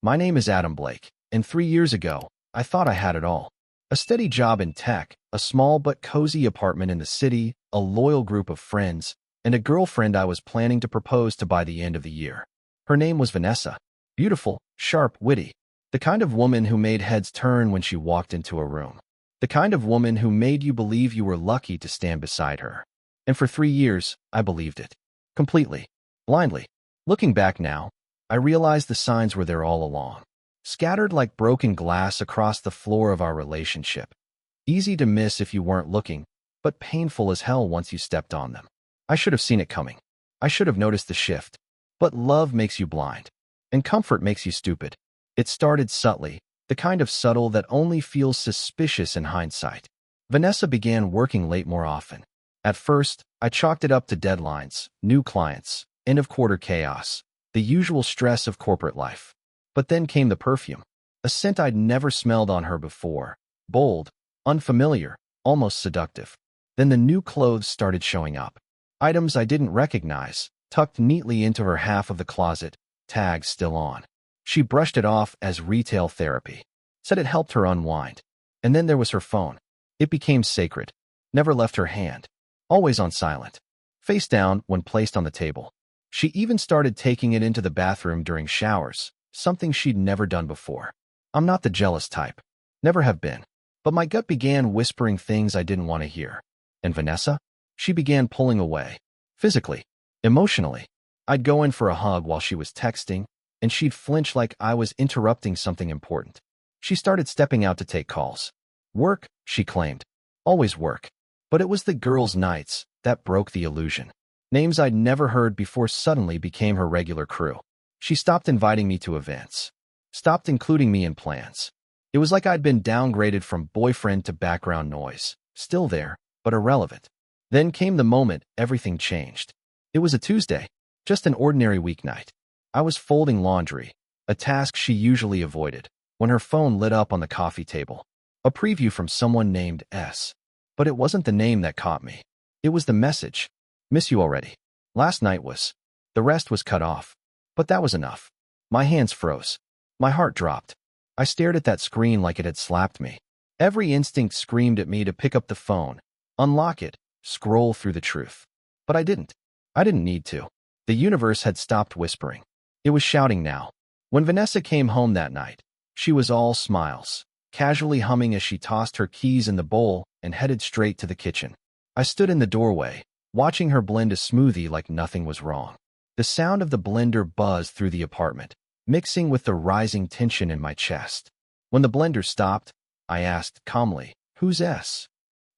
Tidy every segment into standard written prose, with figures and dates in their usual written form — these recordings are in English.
My name is Adam Blake, and 3 years ago, I thought I had it all. A steady job in tech, a small but cozy apartment in the city, a loyal group of friends, and a girlfriend I was planning to propose to by the end of the year. Her name was Vanessa. Beautiful, sharp, witty. The kind of woman who made heads turn when she walked into a room. The kind of woman who made you believe you were lucky to stand beside her. And for 3 years, I believed it. Completely. Blindly. Looking back now, I realized the signs were there all along. Scattered like broken glass across the floor of our relationship. Easy to miss if you weren't looking, but painful as hell once you stepped on them. I should have seen it coming. I should have noticed the shift. But love makes you blind. And comfort makes you stupid. It started subtly, the kind of subtle that only feels suspicious in hindsight. Vanessa began working late more often. At first, I chalked it up to deadlines, new clients, end-of-quarter chaos, the usual stress of corporate life. But then came the perfume, a scent I'd never smelled on her before, bold, unfamiliar, almost seductive. Then the new clothes started showing up, items I didn't recognize, tucked neatly into her half of the closet, tags still on. She brushed it off as retail therapy, said it helped her unwind. And then there was her phone. It became sacred, never left her hand, always on silent, face down when placed on the table. She even started taking it into the bathroom during showers, something she'd never done before. I'm not the jealous type. Never have been. But my gut began whispering things I didn't want to hear. And Vanessa? She began pulling away. Physically. Emotionally. I'd go in for a hug while she was texting, and she'd flinch like I was interrupting something important. She started stepping out to take calls. Work, she claimed. Always work. But it was the girls' nights that broke the illusion. Names I'd never heard before suddenly became her regular crew. She stopped inviting me to events. Stopped including me in plans. It was like I'd been downgraded from boyfriend to background noise. Still there, but irrelevant. Then came the moment everything changed. It was a Tuesday. Just an ordinary weeknight. I was folding laundry, a task she usually avoided, when her phone lit up on the coffee table. A preview from someone named S. But it wasn't the name that caught me. It was the message. Miss you already. Last night was. The rest was cut off. But that was enough. My hands froze. My heart dropped. I stared at that screen like it had slapped me. Every instinct screamed at me to pick up the phone, unlock it, scroll through the truth. But I didn't. I didn't need to. The universe had stopped whispering. It was shouting now. When Vanessa came home that night, she was all smiles, casually humming as she tossed her keys in the bowl and headed straight to the kitchen. I stood in the doorway, watching her blend a smoothie like nothing was wrong. The sound of the blender buzzed through the apartment, mixing with the rising tension in my chest. When the blender stopped, I asked calmly, "Who's S?"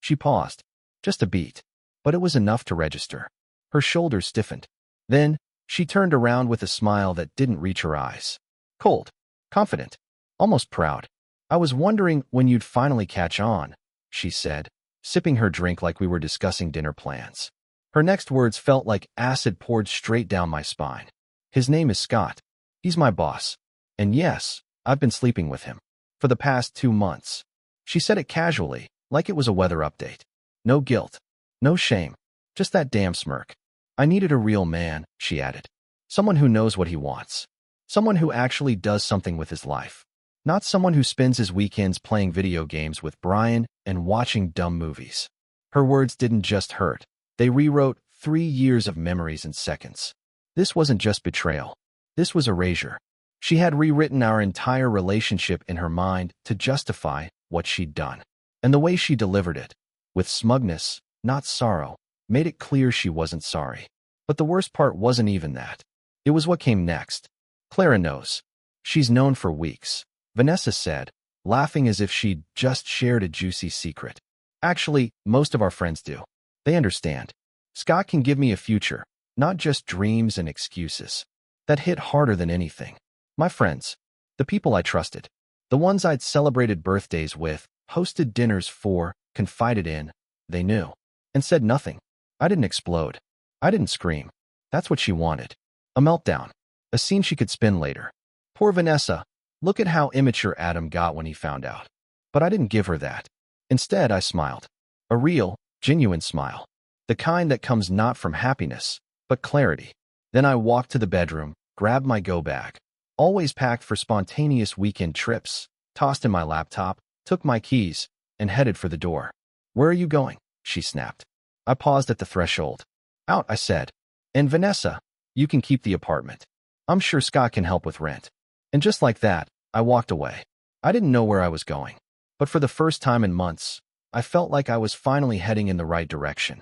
She paused. Just a beat. But it was enough to register. Her shoulders stiffened. Then, she turned around with a smile that didn't reach her eyes. Cold. Confident. Almost proud. "I was wondering when you'd finally catch on," she said, sipping her drink like we were discussing dinner plans. Her next words felt like acid poured straight down my spine. "His name is Scott. He's my boss. And yes, I've been sleeping with him. For the past 2 months." She said it casually, like it was a weather update. No guilt. No shame. Just that damn smirk. "I needed a real man," she added. "Someone who knows what he wants. Someone who actually does something with his life. Not someone who spends his weekends playing video games with Brian and watching dumb movies." Her words didn't just hurt. They rewrote 3 years of memories in seconds. This wasn't just betrayal. This was erasure. She had rewritten our entire relationship in her mind to justify what she'd done. And the way she delivered it, with smugness, not sorrow, made it clear she wasn't sorry. But the worst part wasn't even that. It was what came next. "Clara knows. She's known for weeks," Vanessa said, laughing as if she'd just shared a juicy secret. "Actually, most of our friends do. They understand. Scott can give me a future, not just dreams and excuses." That hit harder than anything. My friends. The people I trusted. The ones I'd celebrated birthdays with, hosted dinners for, confided in. They knew. And said nothing. I didn't explode. I didn't scream. That's what she wanted. A meltdown. A scene she could spin later. Poor Vanessa. Look at how immature Adam got when he found out. But I didn't give her that. Instead, I smiled. A real, genuine smile. The kind that comes not from happiness, but clarity. Then I walked to the bedroom, grabbed my go bag. always packed for spontaneous weekend trips, tossed in my laptop, took my keys, and headed for the door. "Where are you going?" she snapped. I paused at the threshold. "Out," I said. "And Vanessa, you can keep the apartment. I'm sure Scott can help with rent." And just like that, I walked away. I didn't know where I was going, but for the first time in months, I felt like I was finally heading in the right direction.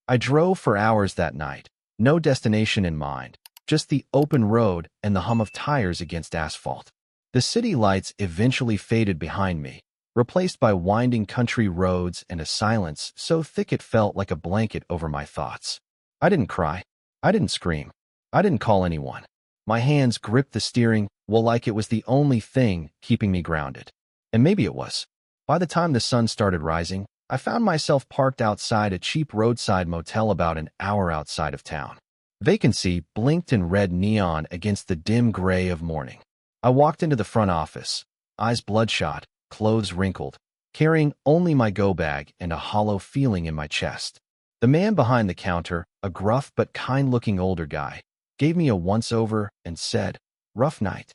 I drove for hours that night, no destination in mind, just the open road and the hum of tires against asphalt. The city lights eventually faded behind me, replaced by winding country roads and a silence so thick it felt like a blanket over my thoughts. I didn't cry. I didn't scream. I didn't call anyone. My hands gripped the steering wheel like it was the only thing keeping me grounded. And maybe it was. By the time the sun started rising, I found myself parked outside a cheap roadside motel about an hour outside of town. Vacancy blinked in red neon against the dim gray of morning. I walked into the front office, eyes bloodshot, clothes wrinkled, carrying only my go bag and a hollow feeling in my chest. The man behind the counter, a gruff but kind-looking older guy, gave me a once-over and said, "Rough night."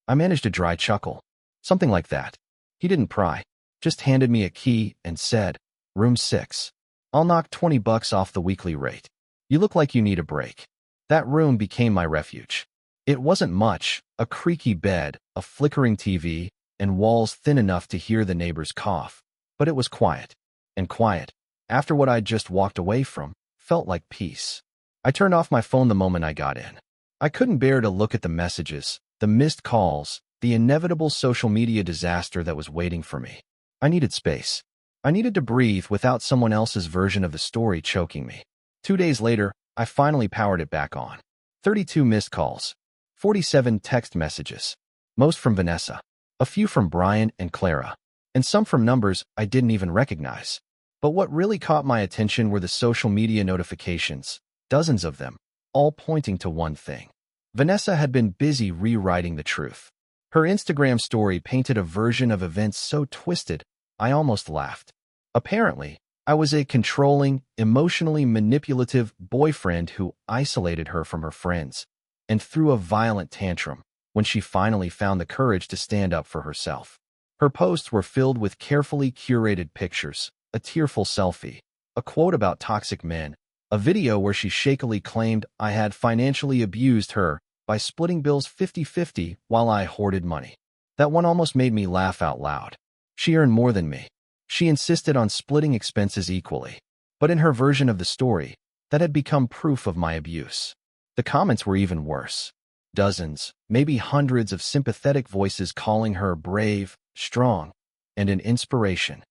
I managed a dry chuckle. Something like that. He didn't pry, just handed me a key and said, "Room 6. I'll knock $20 off the weekly rate. You look like you need a break." That room became my refuge. It wasn't much, a creaky bed, a flickering TV, and walls thin enough to hear the neighbors cough, but it was quiet. And quiet, after what I'd just walked away from, felt like peace. I turned off my phone the moment I got in. I couldn't bear to look at the messages, the missed calls, the inevitable social media disaster that was waiting for me. I needed space. I needed to breathe without someone else's version of the story choking me. 2 days later, I finally powered it back on. 32 missed calls. 47 text messages. Most from Vanessa. A few from Brian and Clara. And some from numbers I didn't even recognize. But what really caught my attention were the social media notifications. Dozens of them. All pointing to one thing. Vanessa had been busy rewriting the truth. Her Instagram story painted a version of events so twisted, I almost laughed. Apparently, I was a controlling, emotionally manipulative boyfriend who isolated her from her friends and threw a violent tantrum when she finally found the courage to stand up for herself. Her posts were filled with carefully curated pictures, a tearful selfie, a quote about toxic men, a video where she shakily claimed I had financially abused her by splitting bills 50-50 while I hoarded money. That one almost made me laugh out loud. She earned more than me. She insisted on splitting expenses equally. But in her version of the story, that had become proof of my abuse. The comments were even worse. Dozens, maybe hundreds of sympathetic voices calling her brave, strong, and an inspiration.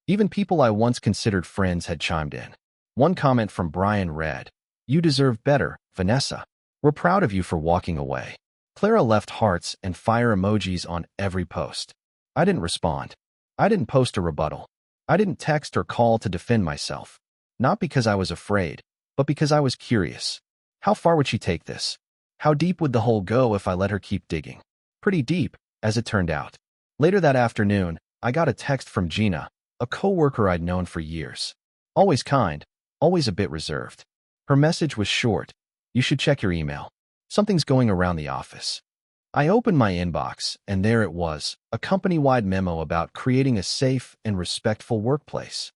Even people I once considered friends had chimed in. One comment from Brian read, "You deserve better, Vanessa. We're proud of you for walking away." Clara left hearts and fire emojis on every post. I didn't respond. I didn't post a rebuttal. I didn't text or call to defend myself. Not because I was afraid, but because I was curious. How far would she take this? How deep would the hole go if I let her keep digging? Pretty deep, as it turned out. Later that afternoon, I got a text from Gina, a coworker I'd known for years. Always kind, always a bit reserved. Her message was short. "You should check your email. Something's going around the office." I opened my inbox, and there it was, a company-wide memo about creating a safe and respectful workplace.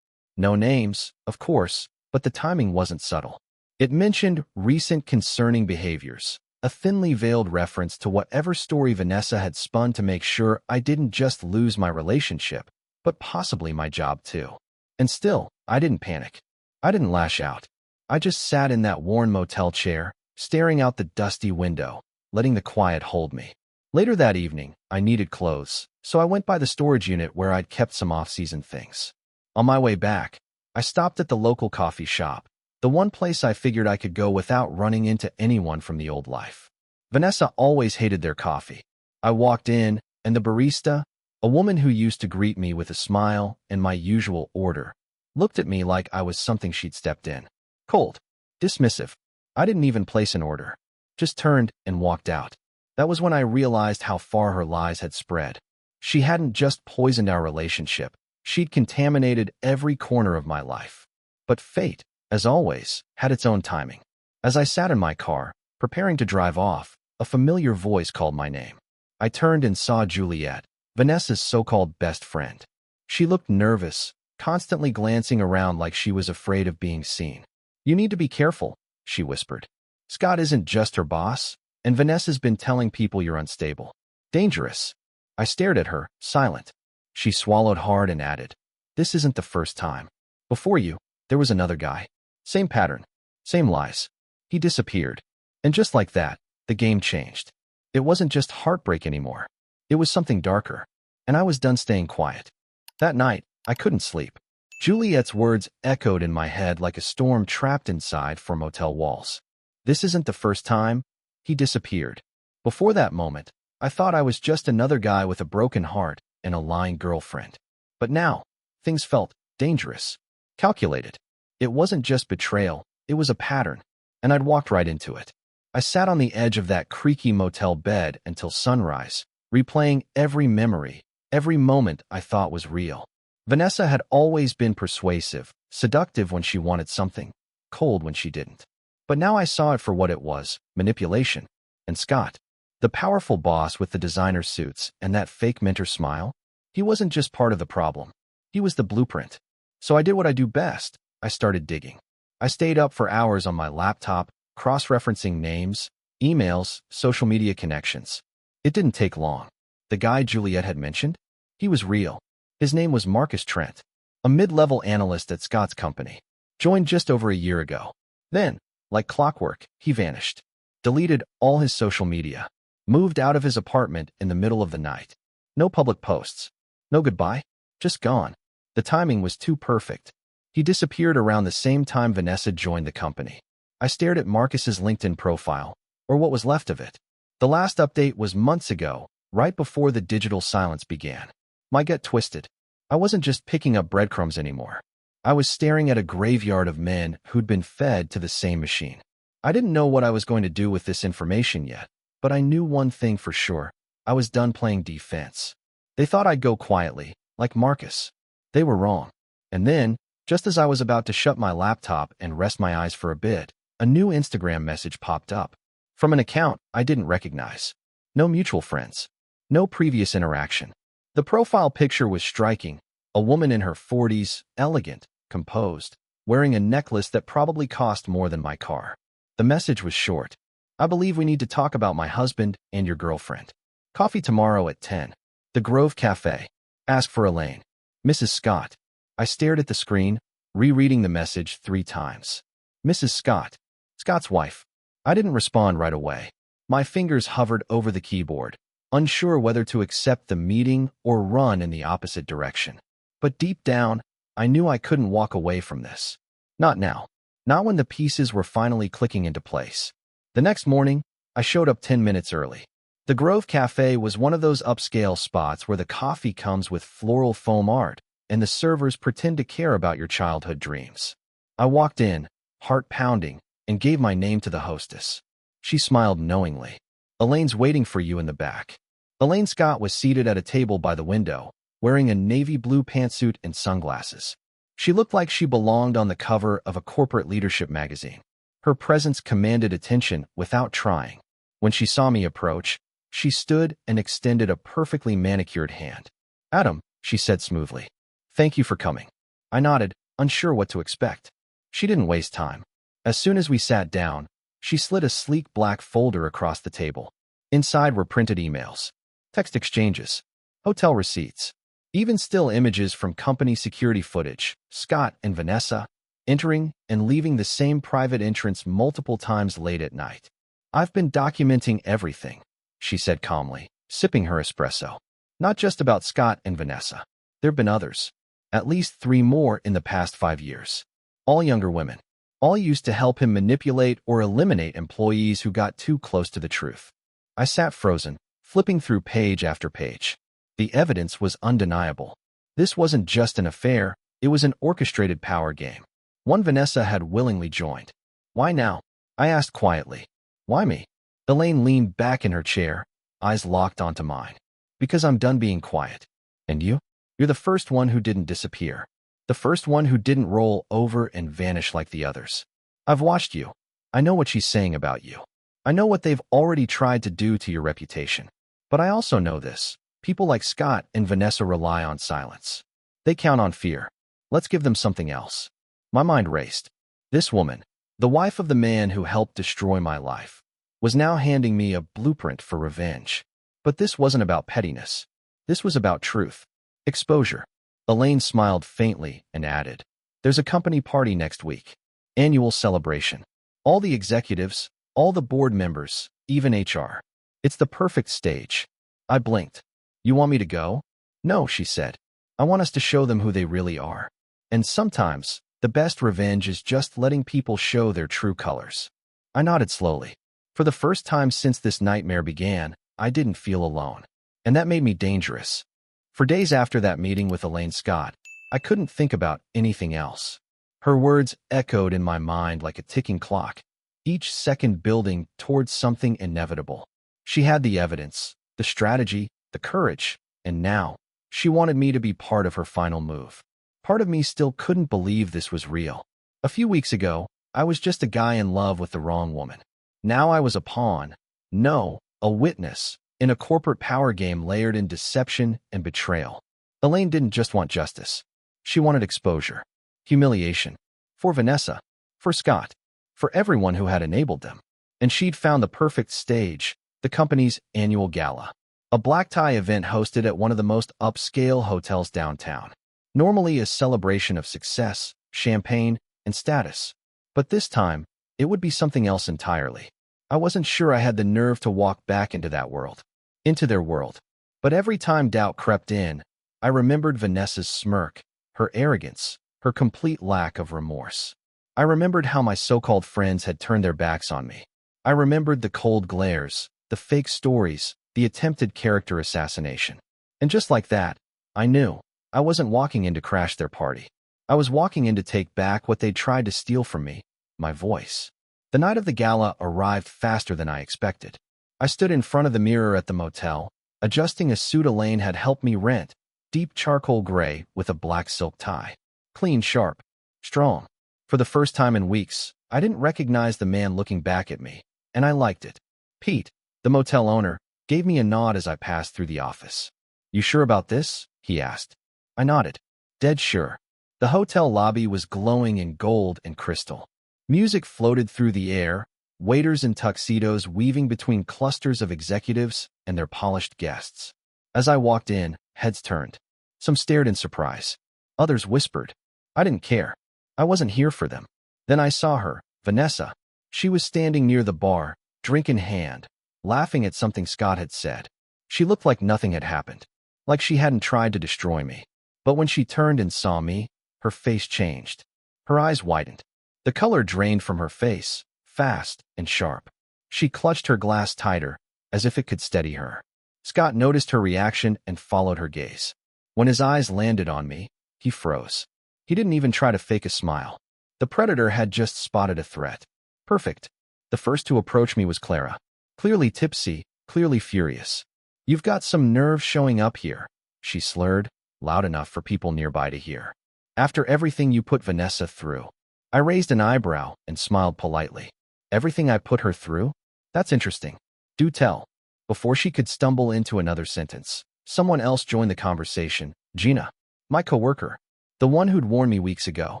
No names, of course, but the timing wasn't subtle. It mentioned recent concerning behaviors, a thinly veiled reference to whatever story Vanessa had spun to make sure I didn't just lose my relationship, but possibly my job too. And still, I didn't panic. I didn't lash out. I just sat in that worn motel chair, staring out the dusty window, letting the quiet hold me. Later that evening, I needed clothes, so I went by the storage unit where I'd kept some off-season things. On my way back, I stopped at the local coffee shop, the one place I figured I could go without running into anyone from the old life. Vanessa always hated their coffee. I walked in, and the barista, a woman who used to greet me with a smile and my usual order, looked at me like I was something she'd stepped in. Cold. Dismissive. I didn't even place an order. Just turned and walked out. That was when I realized how far her lies had spread. She hadn't just poisoned our relationship. She'd contaminated every corner of my life. But fate, as always, had its own timing. As I sat in my car, preparing to drive off, a familiar voice called my name. I turned and saw Juliet, Vanessa's so-called best friend. She looked nervous, constantly glancing around like she was afraid of being seen. "You need to be careful," she whispered. "Scott isn't just her boss, and Vanessa's been telling people you're unstable. Dangerous." I stared at her, silent. She swallowed hard and added, "This isn't the first time. Before you, there was another guy. Same pattern, same lies. He disappeared. And just like that, the game changed. It wasn't just heartbreak anymore. It was something darker. And I was done staying quiet." That night, I couldn't sleep. Juliet's words echoed in my head like a storm trapped inside four motel walls. This isn't the first time. He disappeared. Before that moment, I thought I was just another guy with a broken heart and a lying girlfriend. But now, things felt dangerous, calculated. It wasn't just betrayal, it was a pattern, and I'd walked right into it. I sat on the edge of that creaky motel bed until sunrise, replaying every memory, every moment I thought was real. Vanessa had always been persuasive, seductive when she wanted something, cold when she didn't. But now I saw it for what it was, manipulation. And Scott, the powerful boss with the designer suits and that fake mentor smile, he wasn't just part of the problem. He was the blueprint. So I did what I do best. I started digging. I stayed up for hours on my laptop, cross-referencing names, emails, social media connections. It didn't take long. The guy Juliet had mentioned? He was real. His name was Marcus Trent, a mid-level analyst at Scott's company. Joined just over a year ago. Then, like clockwork, he vanished. Deleted all his social media. Moved out of his apartment in the middle of the night. No public posts. No goodbye. Just gone. The timing was too perfect. He disappeared around the same time Vanessa joined the company. I stared at Marcus's LinkedIn profile, or what was left of it. The last update was months ago, right before the digital silence began. My gut twisted. I wasn't just picking up breadcrumbs anymore. I was staring at a graveyard of men who'd been fed to the same machine. I didn't know what I was going to do with this information yet, but I knew one thing for sure. I was done playing defense. They thought I'd go quietly, like Marcus. They were wrong. And then, just as I was about to shut my laptop and rest my eyes for a bit, a new Instagram message popped up. From an account I didn't recognize. No mutual friends. No previous interaction. The profile picture was striking. A woman in her 40s, elegant, composed, wearing a necklace that probably cost more than my car. The message was short. "I believe we need to talk about my husband and your girlfriend. Coffee tomorrow at 10. The Grove Cafe. Ask for Elaine. Mrs. Scott." I stared at the screen, rereading the message 3 times. Mrs. Scott. Scott's wife. I didn't respond right away. My fingers hovered over the keyboard, unsure whether to accept the meeting or run in the opposite direction. But deep down, I knew I couldn't walk away from this. Not now. Not when the pieces were finally clicking into place. The next morning, I showed up 10 minutes early. The Grove Cafe was one of those upscale spots where the coffee comes with floral foam art, and the servers pretend to care about your childhood dreams. I walked in, heart pounding, and gave my name to the hostess. She smiled knowingly. "Elaine's waiting for you in the back." Elaine Scott was seated at a table by the window, wearing a navy blue pantsuit and sunglasses. She looked like she belonged on the cover of a corporate leadership magazine. Her presence commanded attention without trying. When she saw me approach, she stood and extended a perfectly manicured hand. "Adam," she said smoothly. "Thank you for coming." I nodded, unsure what to expect. She didn't waste time. As soon as we sat down, she slid a sleek black folder across the table. Inside were printed emails, text exchanges, hotel receipts, even still images from company security footage, Scott and Vanessa, entering and leaving the same private entrance multiple times late at night. "I've been documenting everything," she said calmly, sipping her espresso. "Not just about Scott and Vanessa. There've been others. At least 3 more in the past 5 years. All younger women. All used to help him manipulate or eliminate employees who got too close to the truth." I sat frozen, flipping through page after page. The evidence was undeniable. This wasn't just an affair, it was an orchestrated power game. One Vanessa had willingly joined. "Why now?" I asked quietly. "Why me?" Elaine leaned back in her chair, eyes locked onto mine. "Because I'm done being quiet. And you? You're the first one who didn't disappear. The first one who didn't roll over and vanish like the others. I've watched you. I know what she's saying about you. I know what they've already tried to do to your reputation. But I also know this. People like Scott and Vanessa rely on silence. They count on fear. Let's give them something else. My mind raced. This woman, the wife of the man who helped destroy my life, was now handing me a blueprint for revenge. But this wasn't about pettiness. This was about truth. Exposure. Elaine smiled faintly and added, "There's a company party next week. Annual celebration. All the executives, all the board members, even HR. It's the perfect stage." I blinked. "You want me to go?" "No," she said. "I want us to show them who they really are. And sometimes, the best revenge is just letting people show their true colors." I nodded slowly. For the first time since this nightmare began, I didn't feel alone. And that made me dangerous. For days after that meeting with Elaine Scott, I couldn't think about anything else. Her words echoed in my mind like a ticking clock, each second building towards something inevitable. She had the evidence, the strategy, the courage, and now, she wanted me to be part of her final move. Part of me still couldn't believe this was real. A few weeks ago, I was just a guy in love with the wrong woman. Now I was a pawn. No, a witness, in a corporate power game layered in deception and betrayal. Elaine didn't just want justice. She wanted exposure, humiliation. For Vanessa, for Scott, for everyone who had enabled them. And she'd found the perfect stage, the company's annual gala. A black tie event hosted at one of the most upscale hotels downtown. Normally a celebration of success, champagne, and status. But this time, it would be something else entirely. I wasn't sure I had the nerve to walk back into that world. Into their world. But every time doubt crept in, I remembered Vanessa's smirk, her arrogance, her complete lack of remorse. I remembered how my so-called friends had turned their backs on me. I remembered the cold glares, the fake stories, the attempted character assassination. And just like that, I knew I wasn't walking in to crash their party. I was walking in to take back what they'd tried to steal from me, my voice. The night of the gala arrived faster than I expected. I stood in front of the mirror at the motel, adjusting a suit Elaine had helped me rent, deep charcoal gray with a black silk tie. Clean, sharp, strong. For the first time in weeks, I didn't recognize the man looking back at me, and I liked it. Pete, the motel owner, gave me a nod as I passed through the office. "You sure about this?" he asked. I nodded. Dead sure. The hotel lobby was glowing in gold and crystal. Music floated through the air, waiters in tuxedos weaving between clusters of executives and their polished guests. As I walked in, heads turned. Some stared in surprise. Others whispered. I didn't care. I wasn't here for them. Then I saw her, Vanessa. She was standing near the bar, drink in hand, laughing at something Scott had said. She looked like nothing had happened, like she hadn't tried to destroy me. But when she turned and saw me, her face changed. Her eyes widened. The color drained from her face, fast and sharp. She clutched her glass tighter, as if it could steady her. Scott noticed her reaction and followed her gaze. When his eyes landed on me, he froze. He didn't even try to fake a smile. The predator had just spotted a threat. Perfect. The first to approach me was Clara. Clearly tipsy, clearly furious. "You've got some nerve showing up here," she slurred, loud enough for people nearby to hear. "After everything you put Vanessa through." I raised an eyebrow and smiled politely. Everything I put her through? That's interesting. Do tell. Before she could stumble into another sentence, someone else joined the conversation. Gina, my coworker, the one who'd warned me weeks ago.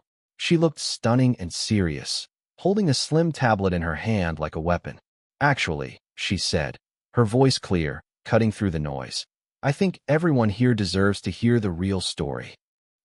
She looked stunning and serious, holding a slim tablet in her hand like a weapon. "Actually," she said, her voice clear, cutting through the noise, "I think everyone here deserves to hear the real story."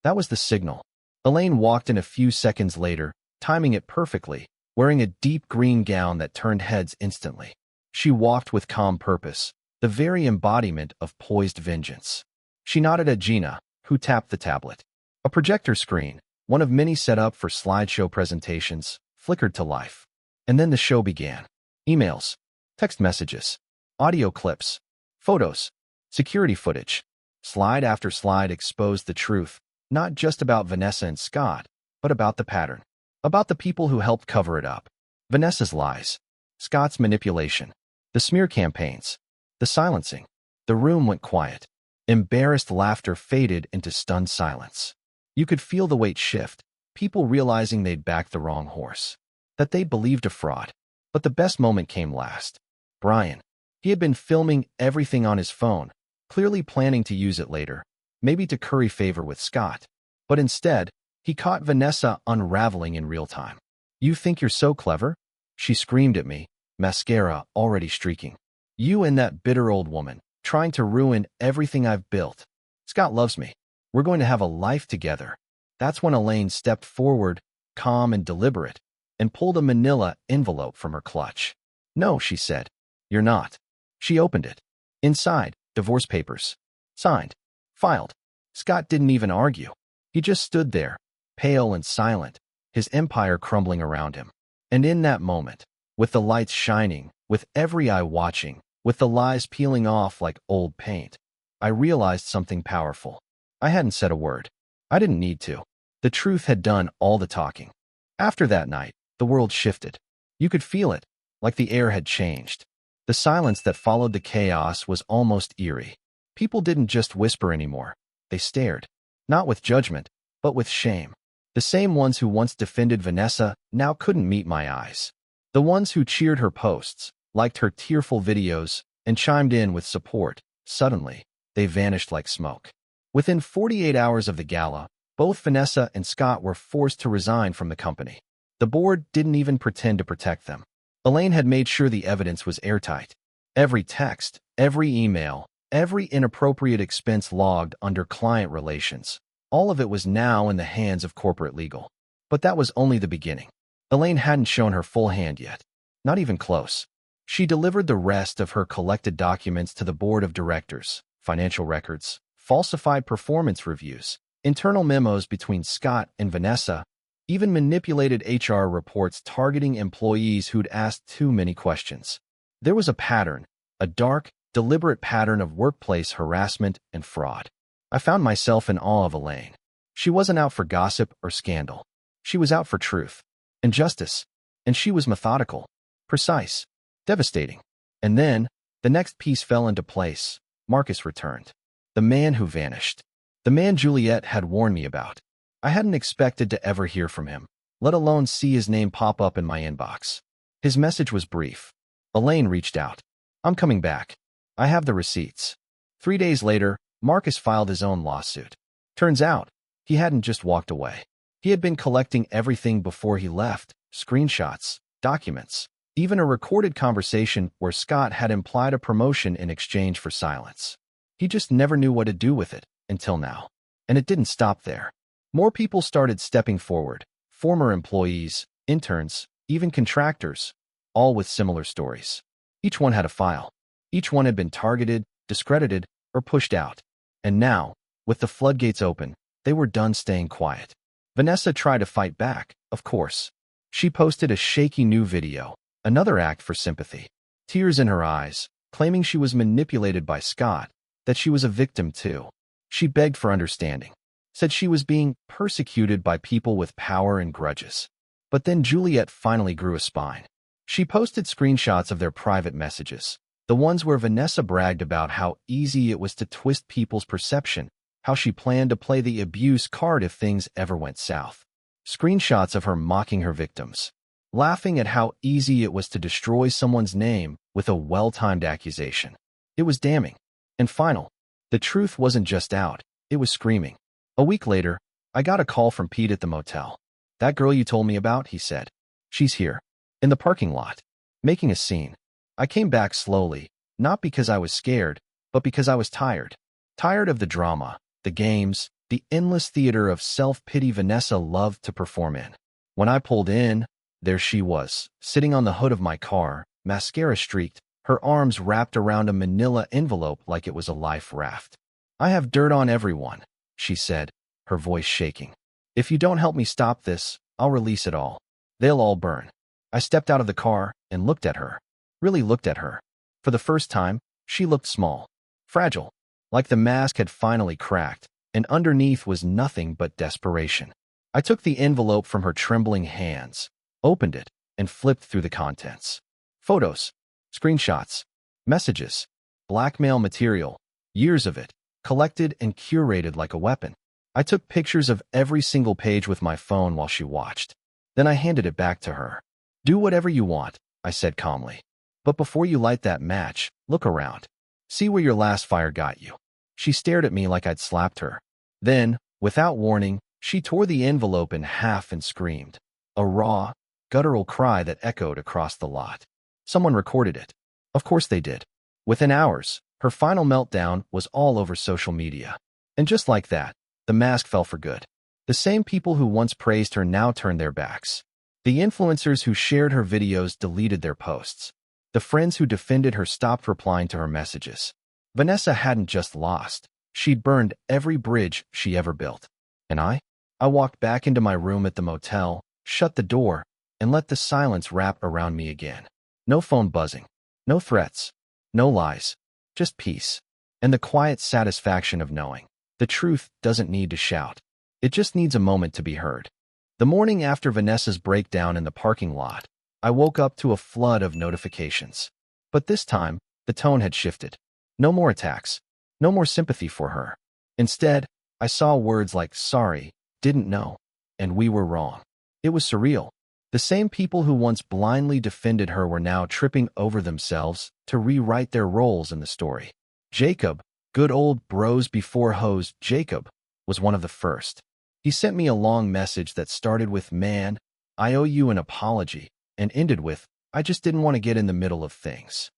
That was the signal. Elaine walked in a few seconds later, timing it perfectly, wearing a deep green gown that turned heads instantly. She walked with calm purpose, the very embodiment of poised vengeance. She nodded at Gina, who tapped the tablet. A projector screen, one of many set up for slideshow presentations, flickered to life. And then the show began. Emails, text messages, audio clips, photos, security footage. Slide after slide exposed the truth, not just about Vanessa and Scott, but about the pattern. About the people who helped cover it up. Vanessa's lies, Scott's manipulation, the smear campaigns, the silencing. The room went quiet. Embarrassed laughter faded into stunned silence. You could feel the weight shift, people realizing they'd backed the wrong horse, that they'd believed a fraud. But the best moment came last. Brian. He had been filming everything on his phone, clearly planning to use it later, maybe to curry favor with Scott. But instead, he caught Vanessa unraveling in real time. "You think you're so clever?" she screamed at me, mascara already streaking. "You and that bitter old woman, trying to ruin everything I've built. Scott loves me. We're going to have a life together." That's when Elaine stepped forward, calm and deliberate, and pulled a manila envelope from her clutch. "No," she said. "You're not." She opened it. Inside, divorce papers. Signed. Filed. Scott didn't even argue. He just stood there, pale and silent, his empire crumbling around him. And in that moment, with the lights shining, with every eye watching, with the lies peeling off like old paint, I realized something powerful. I hadn't said a word. I didn't need to. The truth had done all the talking. After that night, the world shifted. You could feel it, like the air had changed. The silence that followed the chaos was almost eerie. People didn't just whisper anymore. They stared. Not with judgment, but with shame. The same ones who once defended Vanessa now couldn't meet my eyes. The ones who cheered her posts, liked her tearful videos, and chimed in with support. Suddenly, they vanished like smoke. Within 48 hours of the gala, both Vanessa and Scott were forced to resign from the company. The board didn't even pretend to protect them. Elaine had made sure the evidence was airtight. Every text, every email, every inappropriate expense logged under client relations. All of it was now in the hands of corporate legal. But that was only the beginning. Elaine hadn't shown her full hand yet. Not even close. She delivered the rest of her collected documents to the board of directors, financial records, falsified performance reviews, internal memos between Scott and Vanessa, even manipulated HR reports targeting employees who'd asked too many questions. There was a pattern, a dark, deliberate pattern of workplace harassment and fraud. I found myself in awe of Elaine. She wasn't out for gossip or scandal. She was out for truth and justice, and she was methodical, precise, devastating. And then, the next piece fell into place. Marcus returned. The man who vanished. The man Juliet had warned me about. I hadn't expected to ever hear from him, let alone see his name pop up in my inbox. His message was brief. Elaine reached out. "I'm coming back. I have the receipts." 3 days later, Marcus filed his own lawsuit. Turns out, he hadn't just walked away. He had been collecting everything before he left, screenshots, documents, even a recorded conversation where Scott had implied a promotion in exchange for silence. He just never knew what to do with it, until now. And it didn't stop there. More people started stepping forward, former employees, interns, even contractors, all with similar stories. Each one had a file. Each one had been targeted, discredited, or pushed out. And now, with the floodgates open, they were done staying quiet. Vanessa tried to fight back, of course. She posted a shaky new video, another act for sympathy. Tears in her eyes, claiming she was manipulated by Scott, that she was a victim too. She begged for understanding, said she was being persecuted by people with power and grudges. But then Juliet finally grew a spine. She posted screenshots of their private messages, the ones where Vanessa bragged about how easy it was to twist people's perception, how she planned to play the abuse card if things ever went south. Screenshots of her mocking her victims, laughing at how easy it was to destroy someone's name with a well-timed accusation. It was damning. And final. The truth wasn't just out, it was screaming. A week later, I got a call from Pete at the motel. "That girl you told me about," he said. "She's here. In the parking lot. Making a scene." I came back slowly, not because I was scared, but because I was tired. Tired of the drama, the games, the endless theater of self-pity Vanessa loved to perform in. When I pulled in, there she was, sitting on the hood of my car, mascara streaked, her arms wrapped around a manila envelope like it was a life raft. "I have dirt on everyone," she said, her voice shaking. "If you don't help me stop this, I'll release it all. They'll all burn." I stepped out of the car and looked at her. Really looked at her. For the first time, she looked small, fragile, like the mask had finally cracked, and underneath was nothing but desperation. I took the envelope from her trembling hands, opened it, and flipped through the contents. Photos, screenshots, messages, blackmail material, years of it, collected and curated like a weapon. I took pictures of every single page with my phone while she watched. Then I handed it back to her. "Do whatever you want," I said calmly. But before you light that match, look around. See where your last fire got you. She stared at me like I'd slapped her. Then, without warning, she tore the envelope in half and screamed. A raw, guttural cry that echoed across the lot. Someone recorded it. Of course they did. Within hours, her final meltdown was all over social media. And just like that, the mask fell for good. The same people who once praised her now turned their backs. The influencers who shared her videos deleted their posts. The friends who defended her stopped replying to her messages. Vanessa hadn't just lost. She'd burned every bridge she ever built. And I walked back into my room at the motel, shut the door, and let the silence wrap around me again. No phone buzzing. No threats. No lies. Just peace. And the quiet satisfaction of knowing. The truth doesn't need to shout. It just needs a moment to be heard. The morning after Vanessa's breakdown in the parking lot, I woke up to a flood of notifications. But this time, the tone had shifted. No more attacks. No more sympathy for her. Instead, I saw words like sorry, didn't know, and we were wrong. It was surreal. The same people who once blindly defended her were now tripping over themselves to rewrite their roles in the story. Jacob, good old bros before hoes Jacob, was one of the first. He sent me a long message that started with, "Man, I owe you an apology," and ended with, "I just didn't want to get in the middle of things."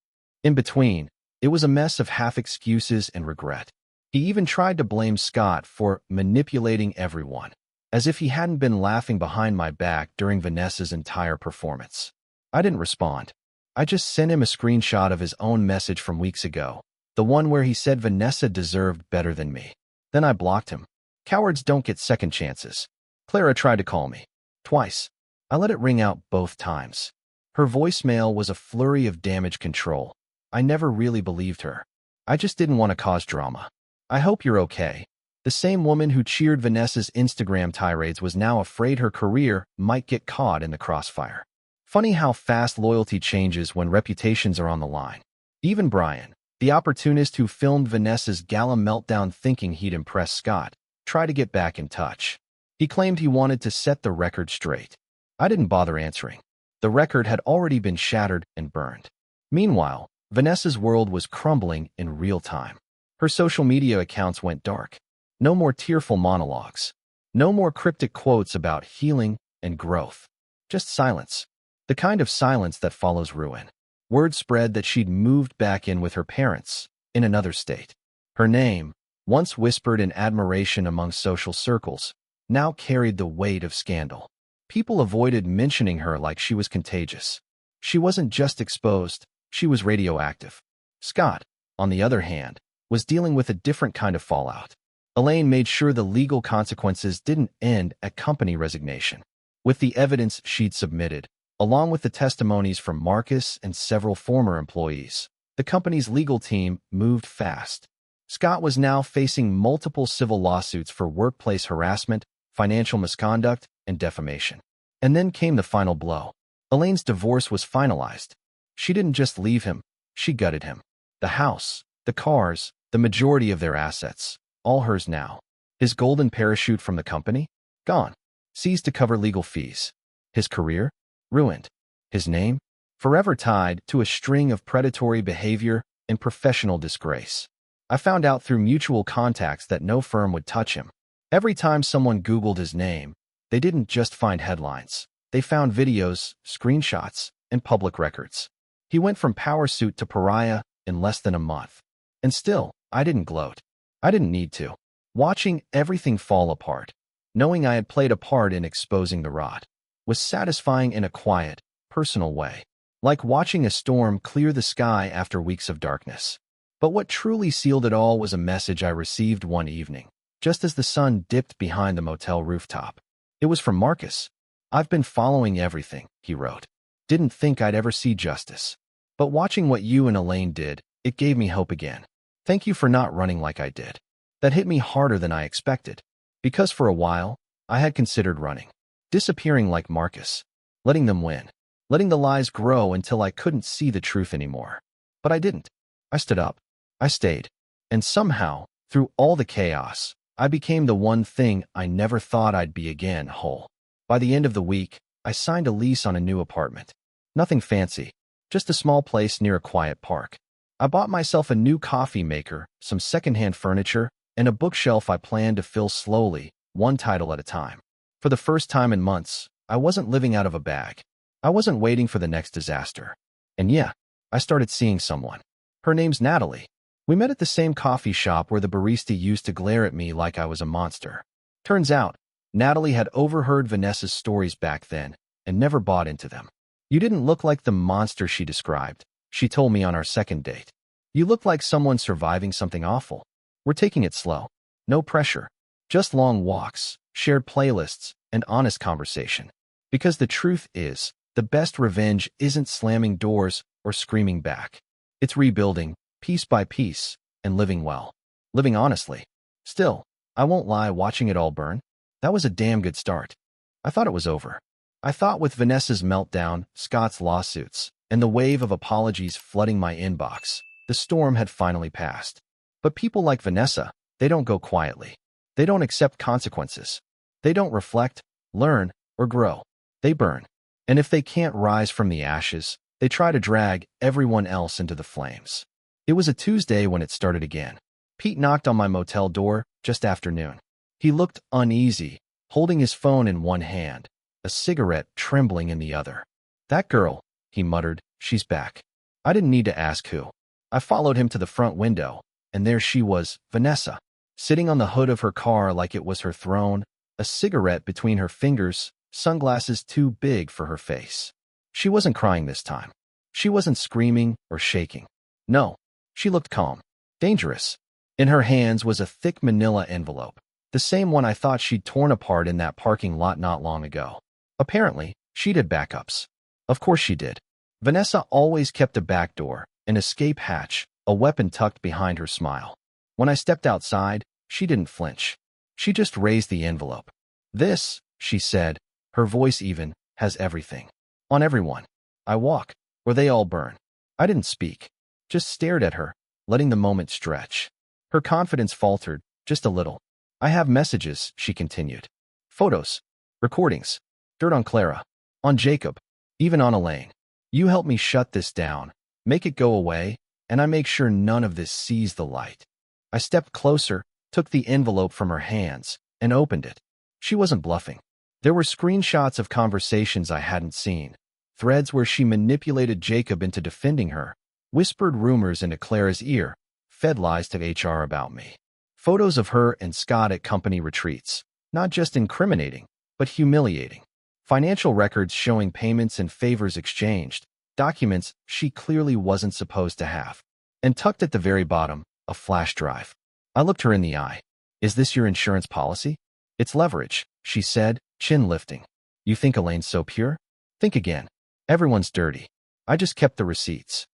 In between, it was a mess of half excuses and regret. He even tried to blame Scott for manipulating everyone, as if he hadn't been laughing behind my back during Vanessa's entire performance. I didn't respond. I just sent him a screenshot of his own message from weeks ago, the one where he said Vanessa deserved better than me. Then I blocked him. Cowards don't get second chances. Clara tried to call me. Twice. I let it ring out both times. Her voicemail was a flurry of damage control. I never really believed her. I just didn't want to cause drama. "I hope you're okay." The same woman who cheered Vanessa's Instagram tirades was now afraid her career might get caught in the crossfire. Funny how fast loyalty changes when reputations are on the line. Even Brian, the opportunist who filmed Vanessa's gala meltdown thinking he'd impress Scott, tried to get back in touch. He claimed he wanted to set the record straight. I didn't bother answering. The record had already been shattered and burned. Meanwhile, Vanessa's world was crumbling in real time. Her social media accounts went dark. No more tearful monologues. No more cryptic quotes about healing and growth. Just silence. The kind of silence that follows ruin. Word spread that she'd moved back in with her parents, in another state. Her name, once whispered in admiration among social circles, now carried the weight of scandal. People avoided mentioning her like she was contagious. She wasn't just exposed, she was radioactive. Scott, on the other hand, was dealing with a different kind of fallout. Elaine made sure the legal consequences didn't end at company resignation. With the evidence she'd submitted, along with the testimonies from Marcus and several former employees, the company's legal team moved fast. Scott was now facing multiple civil lawsuits for workplace harassment, financial misconduct, and defamation. And then came the final blow. Elaine's divorce was finalized. She didn't just leave him, she gutted him. The house, the cars, the majority of their assets, all hers now. His golden parachute from the company? Gone. Seized to cover legal fees. His career? Ruined. His name? Forever tied to a string of predatory behavior and professional disgrace. I found out through mutual contacts that no firm would touch him. Every time someone Googled his name, they didn't just find headlines. They found videos, screenshots, and public records. He went from power suit to pariah in less than a month. And still, I didn't gloat. I didn't need to. Watching everything fall apart, knowing I had played a part in exposing the rot, was satisfying in a quiet, personal way. Like watching a storm clear the sky after weeks of darkness. But what truly sealed it all was a message I received one evening, just as the sun dipped behind the motel rooftop. It was from Marcus. "I've been following everything," he wrote. "Didn't think I'd ever see justice. But watching what you and Elaine did, it gave me hope again. Thank you for not running like I did." That hit me harder than I expected, because for a while, I had considered running, disappearing like Marcus, letting them win, letting the lies grow until I couldn't see the truth anymore. But I didn't. I stood up. I stayed. And somehow, through all the chaos, I became the one thing I never thought I'd be again: whole. By the end of the week, I signed a lease on a new apartment. Nothing fancy, just a small place near a quiet park. I bought myself a new coffee maker, some secondhand furniture, and a bookshelf I planned to fill slowly, one title at a time. For the first time in months, I wasn't living out of a bag. I wasn't waiting for the next disaster. And yeah, I started seeing someone. Her name's Natalie. We met at the same coffee shop where the barista used to glare at me like I was a monster. Turns out, Natalie had overheard Vanessa's stories back then and never bought into them. "You didn't look like the monster she described," she told me on our second date. "You look like someone surviving something awful. We're taking it slow. No pressure. Just long walks, shared playlists, and honest conversation. Because the truth is, the best revenge isn't slamming doors or screaming back. It's rebuilding, piece by piece, and living well. Living honestly. Still, I won't lie, watching it all burn, that was a damn good start. I thought it was over. I thought with Vanessa's meltdown, Scott's lawsuits, and the wave of apologies flooding my inbox, the storm had finally passed. But people like Vanessa, they don't go quietly. They don't accept consequences. They don't reflect, learn, or grow. They burn. And if they can't rise from the ashes, they try to drag everyone else into the flames. It was a Tuesday when it started again. Pete knocked on my motel door just after noon. He looked uneasy, holding his phone in one hand, a cigarette trembling in the other. "That girl," he muttered, "she's back." I didn't need to ask who. I followed him to the front window, and there she was, Vanessa, sitting on the hood of her car like it was her throne, a cigarette between her fingers, sunglasses too big for her face. She wasn't crying this time. She wasn't screaming or shaking. No, she looked calm, dangerous. In her hands was a thick manila envelope, the same one I thought she'd torn apart in that parking lot not long ago. Apparently, she'd had backups. Of course she did. Vanessa always kept a back door, an escape hatch, a weapon tucked behind her smile. When I stepped outside, she didn't flinch. She just raised the envelope. "This," she said, her voice even, "has everything. On everyone. I walk, or they all burn." I didn't speak, just stared at her, letting the moment stretch. Her confidence faltered, just a little. "I have messages," she continued. "Photos, recordings, dirt on Clara, on Jacob, even on Elaine. You help me shut this down, make it go away, and I make sure none of this sees the light." I stepped closer, took the envelope from her hands, and opened it. She wasn't bluffing. There were screenshots of conversations I hadn't seen, threads where she manipulated Jacob into defending her, whispered rumors into Clara's ear, fed lies to HR about me. Photos of her and Scott at company retreats, not just incriminating, but humiliating. Financial records showing payments and favors exchanged, documents she clearly wasn't supposed to have. And tucked at the very bottom, a flash drive. I looked her in the eye. "Is this your insurance policy?" "It's leverage," she said, chin lifting. "You think Elaine's so pure? Think again. Everyone's dirty. I just kept the receipts."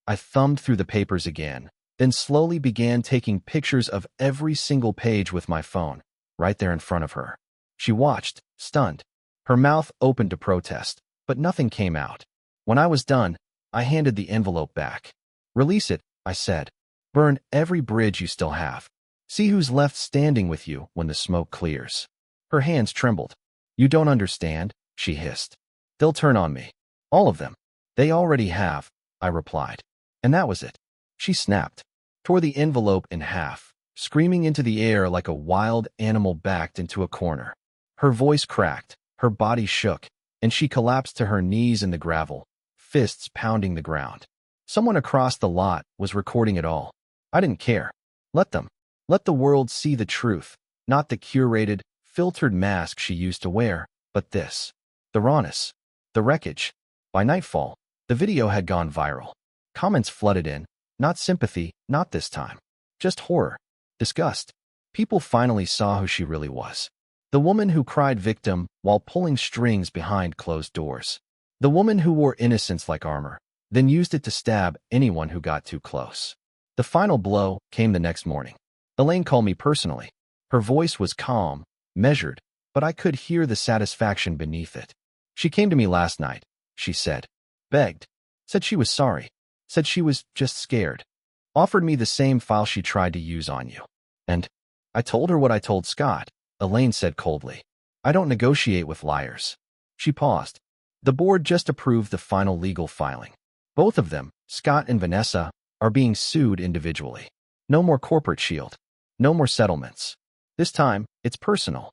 I thumbed through the papers again, then slowly began taking pictures of every single page with my phone, right there in front of her. She watched, stunned. Her mouth opened to protest, but nothing came out. When I was done, I handed the envelope back. "Release it," I said. "Burn every bridge you still have. See who's left standing with you when the smoke clears." Her hands trembled. "You don't understand," she hissed. "They'll turn on me. All of them. They already have," I replied. And that was it. She snapped, tore the envelope in half, screaming into the air like a wild animal backed into a corner. Her voice cracked, her body shook, and she collapsed to her knees in the gravel, fists pounding the ground. Someone across the lot was recording it all. I didn't care. Let them. Let the world see the truth, not the curated, filtered mask she used to wear, but this. The rawness. The wreckage. By nightfall, the video had gone viral. Comments flooded in. Not sympathy, not this time. Just horror. Disgust. People finally saw who she really was. The woman who cried victim while pulling strings behind closed doors. The woman who wore innocence like armor, then used it to stab anyone who got too close. The final blow came the next morning. Elaine called me personally. Her voice was calm, measured, but I could hear the satisfaction beneath it. "She came to me last night," she said. "Begged. Said she was sorry. Said she was just scared. Offered me the same file she tried to use on you. And I told her what I told Scott," Elaine said coldly. "I don't negotiate with liars." She paused. "The board just approved the final legal filing. Both of them, Scott and Vanessa, are being sued individually. No more corporate shield. No more settlements. This time, it's personal.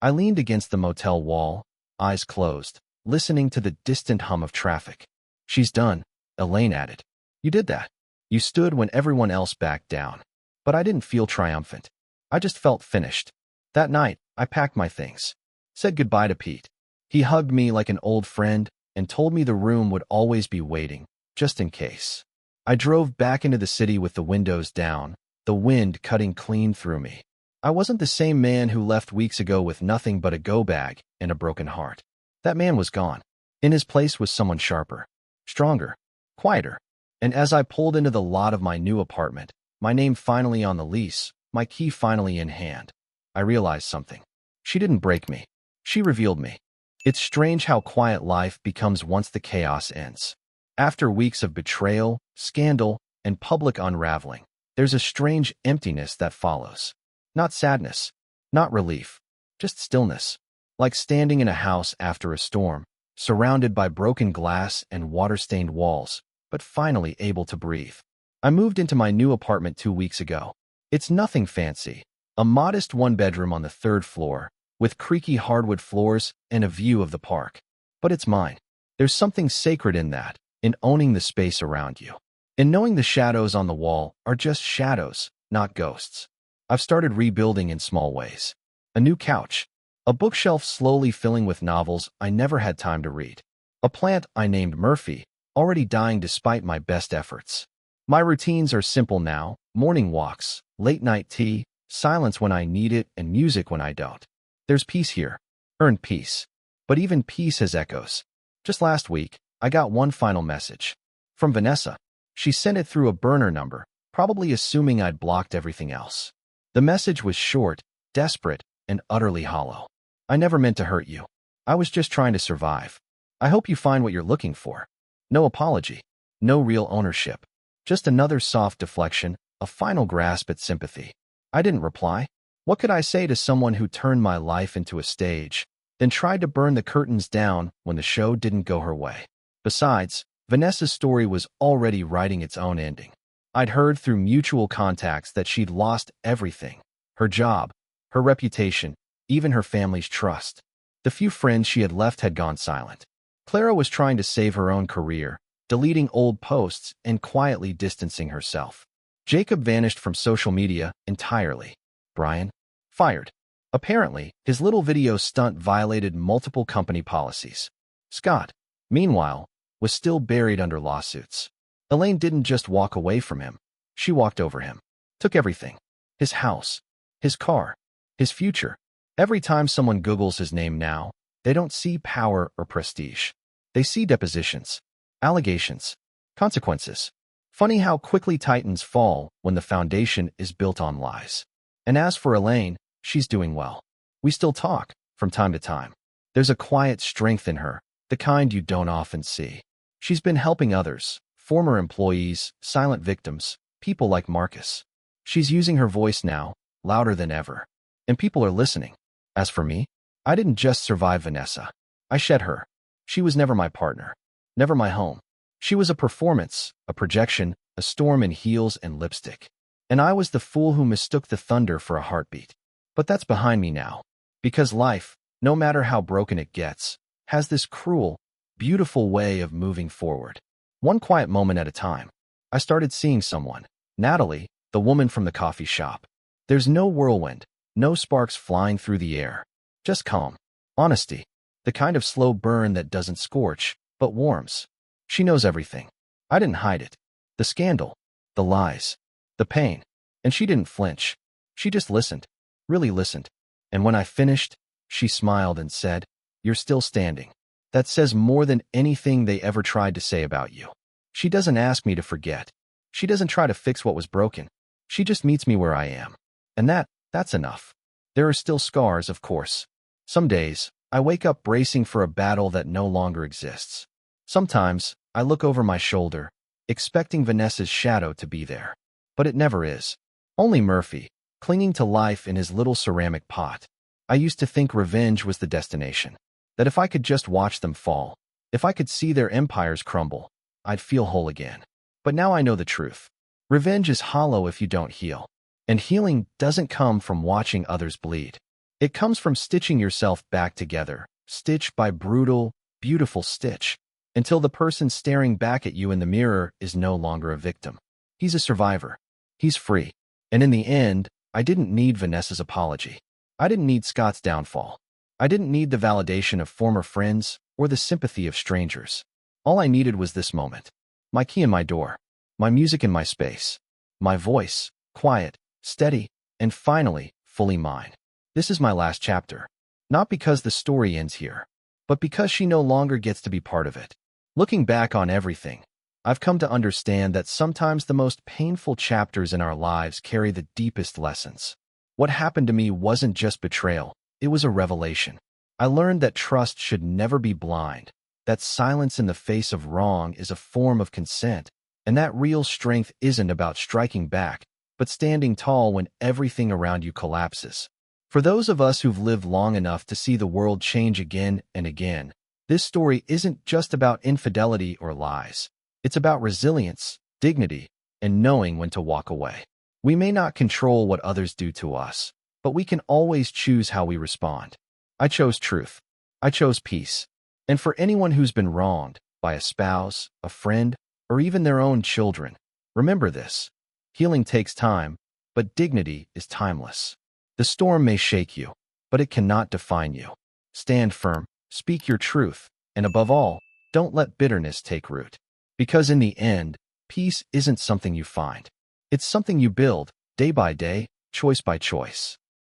I leaned against the motel wall, eyes closed, listening to the distant hum of traffic. She's done, Elaine added. You did that. You stood when everyone else backed down. But I didn't feel triumphant. I just felt finished. That night, I packed my things. Said goodbye to Pete. He hugged me like an old friend and told me the room would always be waiting, just in case. I drove back into the city with the windows down, the wind cutting clean through me. I wasn't the same man who left weeks ago with nothing but a go bag and a broken heart. That man was gone. In his place was someone sharper, stronger, quieter. And as I pulled into the lot of my new apartment, my name finally on the lease, my key finally in hand, I realized something. She didn't break me. She revealed me. It's strange how quiet life becomes once the chaos ends. After weeks of betrayal, scandal, and public unraveling, there's a strange emptiness that follows. Not sadness, not relief, just stillness. Like standing in a house after a storm, surrounded by broken glass and water-stained walls, but finally able to breathe. I moved into my new apartment 2 weeks ago. It's nothing fancy. A modest one-bedroom on the 3rd floor, with creaky hardwood floors and a view of the park. But it's mine. There's something sacred in that, in owning the space around you. In knowing the shadows on the wall are just shadows, not ghosts. I've started rebuilding in small ways. A new couch. A bookshelf slowly filling with novels I never had time to read. A plant I named Murphy, already dying despite my best efforts. My routines are simple now: morning walks, late-night tea, silence when I need it, and music when I don't. There's peace here. Earned peace. But even peace has echoes. Just last week, I got one final message. From Vanessa. She sent it through a burner number, probably assuming I'd blocked everything else. The message was short, desperate, and utterly hollow. I never meant to hurt you. I was just trying to survive. I hope you find what you're looking for. No apology. No real ownership. Just another soft deflection, a final grasp at sympathy. I didn't reply. What could I say to someone who turned my life into a stage, then tried to burn the curtains down when the show didn't go her way? Besides, Vanessa's story was already writing its own ending. I'd heard through mutual contacts that she'd lost everything. Her job, her reputation, even her family's trust. The few friends she had left had gone silent. Clara was trying to save her own career, deleting old posts and quietly distancing herself. Jacob vanished from social media entirely. Brian? Fired. Apparently, his little video stunt violated multiple company policies. Scott, meanwhile, was still buried under lawsuits. Elaine didn't just walk away from him. She walked over him. Took everything. His house. His car. His future. Every time someone Googles his name now, they don't see power or prestige. They see depositions, allegations, consequences. Funny how quickly titans fall when the foundation is built on lies. And as for Elaine, she's doing well. We still talk, from time to time. There's a quiet strength in her, the kind you don't often see. She's been helping others, former employees, silent victims, people like Marcus. She's using her voice now, louder than ever. And people are listening. As for me, I didn't just survive Vanessa. I shed her. She was never my partner. Never my home. She was a performance, a projection, a storm in heels and lipstick. And I was the fool who mistook the thunder for a heartbeat. But that's behind me now. Because life, no matter how broken it gets, has this cruel, beautiful way of moving forward. One quiet moment at a time. I started seeing someone. Natalie, the woman from the coffee shop. There's no whirlwind, no sparks flying through the air. Just calm. Honesty. The kind of slow burn that doesn't scorch, but warms. She knows everything. I didn't hide it. The scandal. The lies. The pain. And she didn't flinch. She just listened. Really listened. And when I finished, she smiled and said, "You're still standing." That says more than anything they ever tried to say about you. She doesn't ask me to forget. She doesn't try to fix what was broken. She just meets me where I am. And that's enough. There are still scars, of course. Some days, I wake up bracing for a battle that no longer exists. Sometimes, I look over my shoulder, expecting Vanessa's shadow to be there. But it never is. Only Murphy, clinging to life in his little ceramic pot. I used to think revenge was the destination. That if I could just watch them fall, if I could see their empires crumble, I'd feel whole again. But now I know the truth. Revenge is hollow if you don't heal. And healing doesn't come from watching others bleed. It comes from stitching yourself back together, stitch by brutal, beautiful stitch, until the person staring back at you in the mirror is no longer a victim. He's a survivor. He's free. And in the end, I didn't need Vanessa's apology. I didn't need Scott's downfall. I didn't need the validation of former friends or the sympathy of strangers. All I needed was this moment. My key in my door. My music in my space. My voice, quiet, steady, and finally, fully mine. This is my last chapter. Not because the story ends here, but because she no longer gets to be part of it. Looking back on everything, I've come to understand that sometimes the most painful chapters in our lives carry the deepest lessons. What happened to me wasn't just betrayal, it was a revelation. I learned that trust should never be blind, that silence in the face of wrong is a form of consent, and that real strength isn't about striking back, but standing tall when everything around you collapses. For those of us who've lived long enough to see the world change again and again, this story isn't just about infidelity or lies. It's about resilience, dignity, and knowing when to walk away. We may not control what others do to us, but we can always choose how we respond. I chose truth. I chose peace. And for anyone who's been wronged by a spouse, a friend, or even their own children, remember this. Healing takes time, but dignity is timeless. The storm may shake you, but it cannot define you. Stand firm, speak your truth, and above all, don't let bitterness take root. Because in the end, peace isn't something you find. It's something you build, day by day, choice by choice.